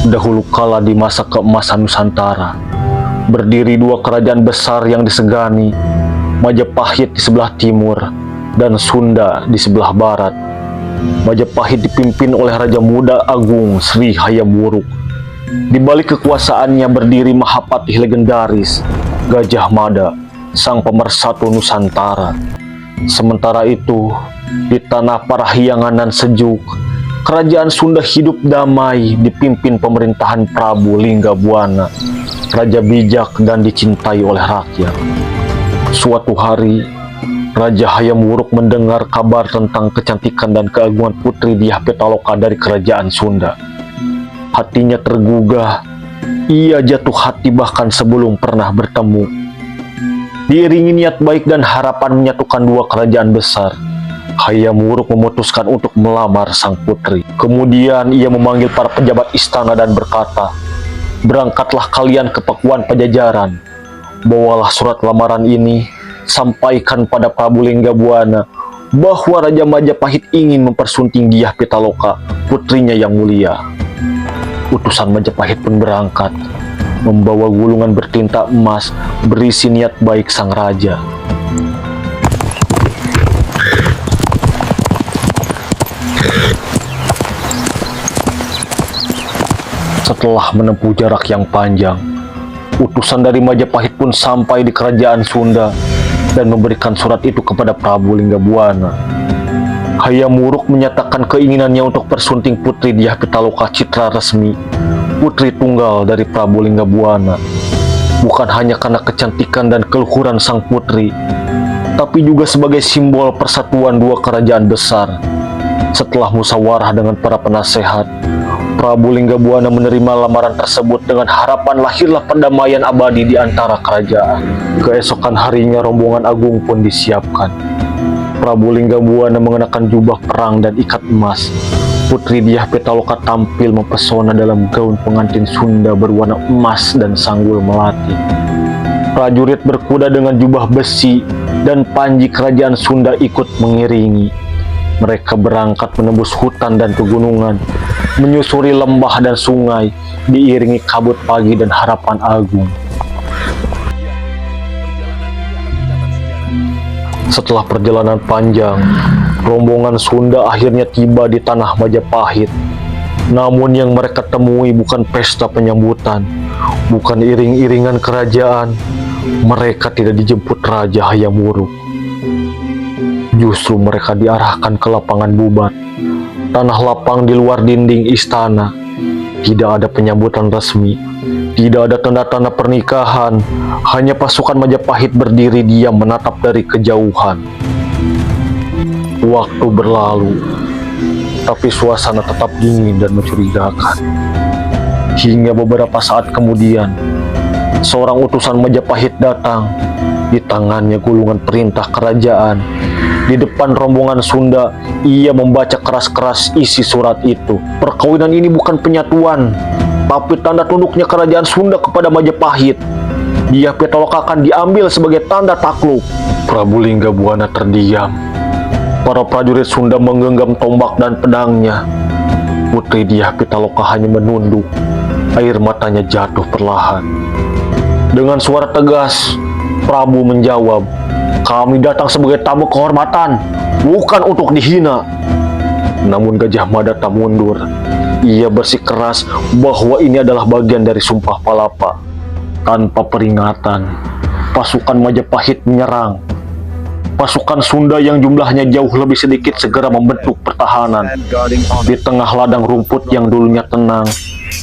Dahulu kala di masa keemasan Nusantara, berdiri dua kerajaan besar yang disegani, Majapahit di sebelah timur dan Sunda di sebelah barat. Majapahit dipimpin oleh Raja Muda Agung Sri Hayam Wuruk. Di balik kekuasaannya berdiri Mahapatih legendaris, Gajah Mada, sang pemersatu Nusantara. Sementara itu, di tanah Parahyangan nan sejuk, Kerajaan Sunda hidup damai dipimpin pemerintahan Prabu Linggabuana, raja bijak dan dicintai oleh rakyat. Suatu hari, Raja Hayam Wuruk mendengar kabar tentang kecantikan dan keagungan putri Dyah Pitaloka dari kerajaan Sunda. Hatinya tergugah, ia jatuh hati bahkan sebelum pernah bertemu. Diiringi niat baik dan harapan menyatukan dua kerajaan besar, Hayam Wuruk memutuskan untuk melamar sang putri. Kemudian ia memanggil para pejabat istana dan berkata, "Berangkatlah kalian ke Pakuan Pajajaran. Bawalah surat lamaran ini, sampaikan pada Prabu Linggabuana bahwa Raja Majapahit ingin mempersunting Dyah Pitaloka, putrinya yang mulia." Utusan Majapahit pun berangkat, membawa gulungan bertinta emas berisi niat baik sang raja. Setelah menempuh jarak yang panjang, utusan dari Majapahit pun sampai di kerajaan Sunda dan memberikan surat itu kepada Prabu Linggabuana. Hayam Wuruk menyatakan keinginannya untuk persunting putri Dyah Pitaloka Citra resmi, putri tunggal dari Prabu Linggabuana. Bukan hanya karena kecantikan dan keluhuran sang putri, tapi juga sebagai simbol persatuan dua kerajaan besar. Setelah musyawarah dengan para penasehat, Prabu Linggabuana menerima lamaran tersebut dengan harapan lahirlah perdamaian abadi di antara kerajaan. Keesokan harinya rombongan agung pun disiapkan. Prabu Linggabuana mengenakan jubah perang dan ikat emas. Putri Dyah Pitaloka tampil mempesona dalam gaun pengantin Sunda berwarna emas dan sanggul melati. Prajurit berkuda dengan jubah besi dan panji kerajaan Sunda ikut mengiringi. Mereka berangkat menembus hutan dan pegunungan, menyusuri lembah dan sungai, diiringi kabut pagi dan harapan agung. Setelah perjalanan panjang, rombongan Sunda akhirnya tiba di tanah Majapahit. Namun yang mereka temui bukan pesta penyambutan, bukan iring-iringan kerajaan. Mereka tidak dijemput Raja Hayam Wuruk. Justru mereka diarahkan ke lapangan Bubat, tanah lapang di luar dinding istana. Tidak ada penyambutan resmi, tidak ada tanda-tanda pernikahan, hanya pasukan Majapahit berdiri diam menatap dari kejauhan. Waktu berlalu, tapi suasana tetap dingin dan mencurigakan. Hingga beberapa saat kemudian, seorang utusan Majapahit datang, di tangannya gulungan perintah kerajaan. Di depan rombongan Sunda, ia membaca keras-keras isi surat itu. Perkawinan ini bukan penyatuan, tapi tanda tunduknya kerajaan Sunda kepada Majapahit. Dyah Pitaloka akan diambil sebagai tanda takluk. Prabu Linggabuana terdiam. Para prajurit Sunda menggenggam tombak dan pedangnya. Putri Dyah Pitaloka hanya menunduk. Air matanya jatuh perlahan. Dengan suara tegas, Prabu menjawab, "Kami datang sebagai tamu kehormatan, bukan untuk dihina." Namun Gajah Mada tak mundur. Ia bersikeras bahwa ini adalah bagian dari Sumpah Palapa. Tanpa peringatan, pasukan Majapahit menyerang. Pasukan Sunda yang jumlahnya jauh lebih sedikit segera membentuk pertahanan. Di tengah ladang rumput yang dulunya tenang,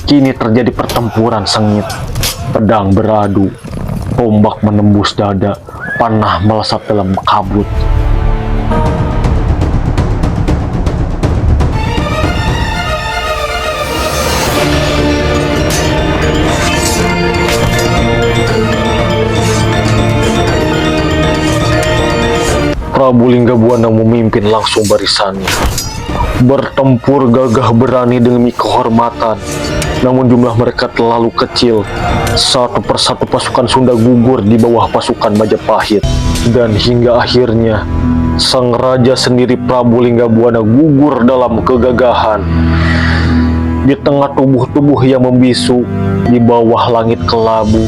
kini terjadi pertempuran sengit. Pedang beradu, tombak menembus dada, panah melesat dalam kabut. Prabu Linggabuana memimpin langsung barisannya. Bertempur gagah berani demi kehormatan. Namun jumlah mereka terlalu kecil. Satu persatu pasukan Sunda gugur di bawah pasukan Majapahit. Dan hingga akhirnya, sang raja sendiri Prabu Linggabuana gugur dalam kegagahan. Di tengah tubuh-tubuh yang membisu, di bawah langit kelabu,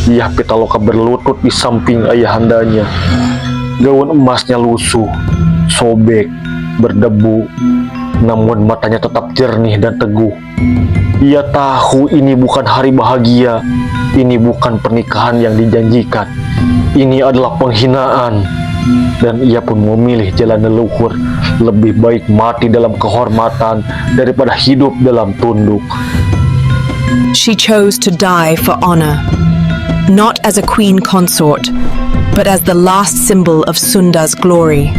Dyah Pitaloka berlutut di samping ayahandanya. Gaun emasnya lusuh, sobek, berdebu, namun matanya tetap jernih dan teguh. Ia tahu ini bukan hari bahagia, ini bukan pernikahan yang dijanjikan, ini adalah penghinaan. Dan ia pun memilih jalan leluhur, lebih baik mati dalam kehormatan daripada hidup dalam tunduk. She chose to die for honor, not as a queen consort, but as the last symbol of Sunda's glory.